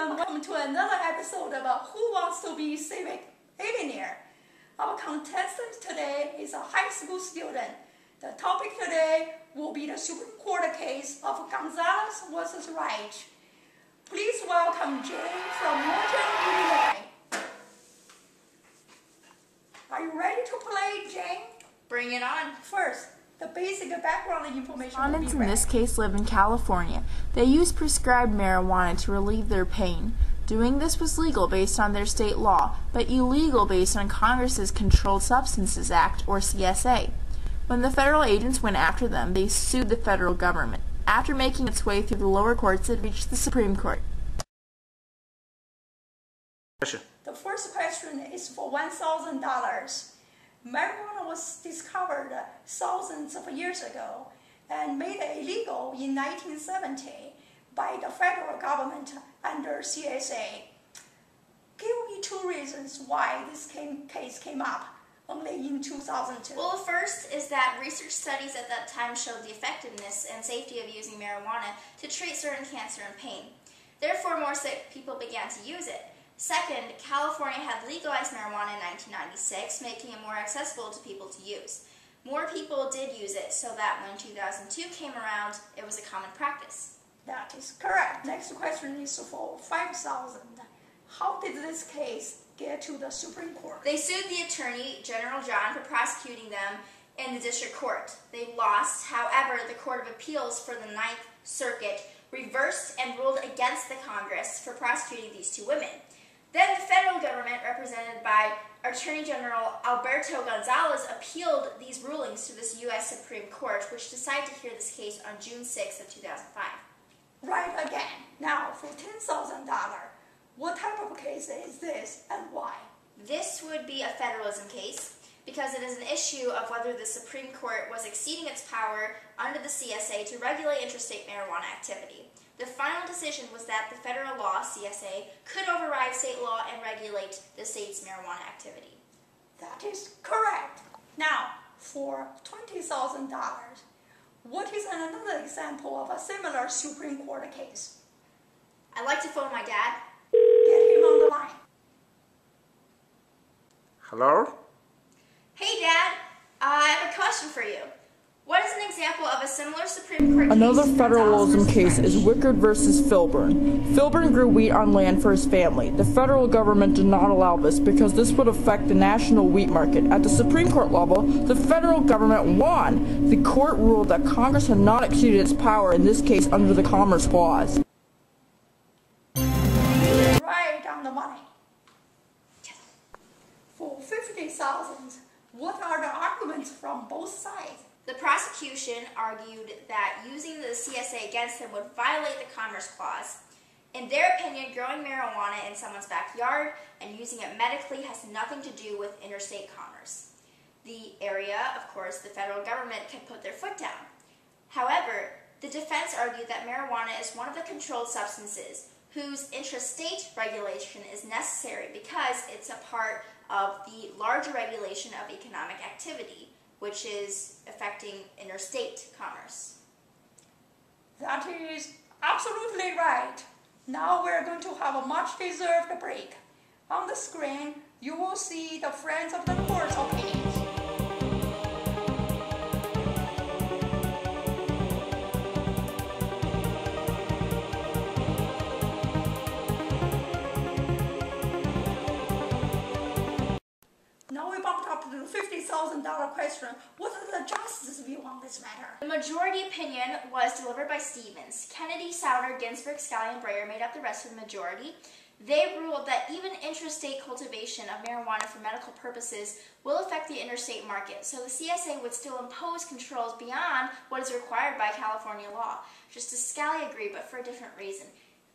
everyone, welcome to another episode of Who Wants to be Civicillionaire. Our contestant today is a high school student. The topic today will be the Supreme Court case of Gonzales versus Raich. Please welcome Jane from Northern Illinois. Are you ready to play, Jane? Bring it on. First, the basic background information. Respondents in this case live in California. They use prescribed marijuana to relieve their pain. Doing this was legal based on their state law, but illegal based on Congress's Controlled Substances Act, or CSA. When the federal agents went after them, they sued the federal government. After making its way through the lower courts, it reached the Supreme Court. The first question is for $1,000. Marijuana was discovered thousands of years ago and made illegal in 1970 by the federal government under CSA. Give me two reasons why this case came up only in 2002. Well, the first is that research studies at that time showed the effectiveness and safety of using marijuana to treat certain cancer and pain. Therefore, more sick people began to use it. Second, California had legalized marijuana in 1996, making it more accessible to people to use. More people did use it, so that when 2002 came around, it was a common practice. That is correct. Next question is for $5,000. How did this case get to the Supreme Court? They sued the Attorney General John for prosecuting them in the district court. They lost. However, the Court of Appeals for the Ninth Circuit reversed and ruled against the Congress for prosecuting these two women. Then the federal government, represented by Attorney General Alberto Gonzales, appealed these rulings to this U.S. Supreme Court, which decided to hear this case on June 6 of 2005. Right again. Now, for $10,000, what type of case is this and why? This would be a federalism case because it is an issue of whether the Supreme Court was exceeding its power under the CSA to regulate interstate marijuana activity. The final decision was that the federal law, CSA, could override state law and regulate the state's marijuana activity. That is correct. Now, for $20,000, what is another example of a similar Supreme Court case? I'd like to phone my dad. Get him on the line. Hello? Hey, Dad. I have a question for you. What is an example of a similar Supreme Court case? Another federalism case is Wickard versus Filburn. Filburn grew wheat on land for his family. The federal government did not allow this because this would affect the national wheat market. At the Supreme Court level, the federal government won. The court ruled that Congress had not exceeded its power in this case under the Commerce Clause. Right on the money. For $50,000, what are the arguments from both sides? The prosecution argued that using the CSA against them would violate the Commerce Clause. In their opinion, growing marijuana in someone's backyard and using it medically has nothing to do with interstate commerce. The area, of course, the federal government can put their foot down. However, the defense argued that marijuana is one of the controlled substances whose intrastate regulation is necessary because it's a part of the larger regulation of economic activity, which is affecting interstate commerce. That is absolutely right. Now we're going to have a much-deserved break. On the screen, you will see the Friends of the Court's opinions. Now we bumped up to the $50,000 question. What is the justice's view on this matter? The majority opinion was delivered by Stevens. Kennedy, Souder, Ginsburg, Scalia, and Breyer made up the rest of the majority. They ruled that even intrastate cultivation of marijuana for medical purposes will affect the interstate market, so the CSA would still impose controls beyond what is required by California law. Justice Scalia agreed, but for a different reason.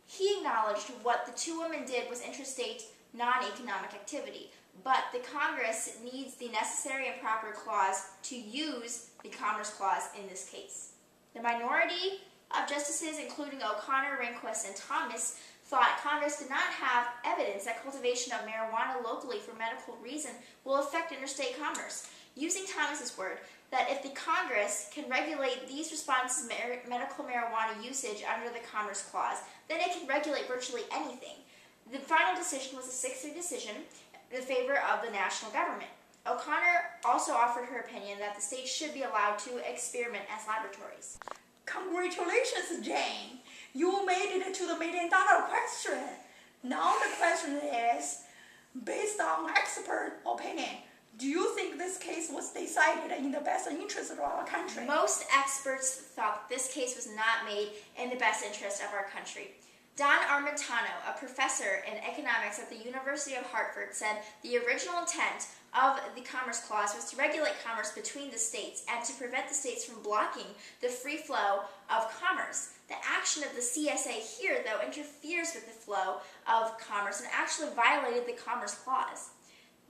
He acknowledged what the two women did was intrastate non-economic activity, but the Congress needs the necessary and proper clause to use the Commerce Clause in this case. The minority of justices, including O'Connor, Rehnquist, and Thomas, thought Congress did not have evidence that cultivation of marijuana locally for medical reason will affect interstate commerce. using Thomas's word, that if the Congress can regulate these responses to medical marijuana usage under the Commerce Clause, then it can regulate virtually anything. The final decision was a 6-3 decision in favor of the national government. O'Connor also offered her opinion that the states should be allowed to experiment as laboratories. Congratulations, Jane. You made it to the $1 million question. Now the question is, based on expert opinion, do you think this case was decided in the best interest of our country? Most experts thought this case was not made in the best interest of our country. Don Armentano, a professor in economics at the University of Hartford, said the original intent of the Commerce Clause was to regulate commerce between the states and to prevent the states from blocking the free flow of commerce. The action of the CSA here, though, interferes with the flow of commerce and actually violated the Commerce Clause.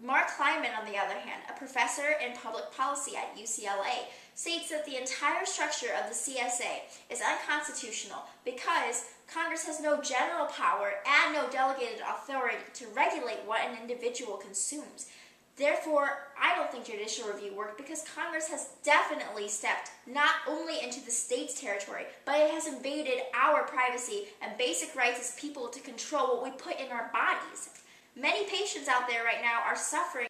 Mark Kleiman, on the other hand, a professor in public policy at UCLA, states that the entire structure of the CSA is unconstitutional because Congress has no general power and no delegated authority to regulate what an individual consumes. Therefore, I don't think judicial review worked because Congress has definitely stepped not only into the state's territory, but it has invaded our privacy and basic rights as people to control what we put in our bodies. Many patients out there right now are suffering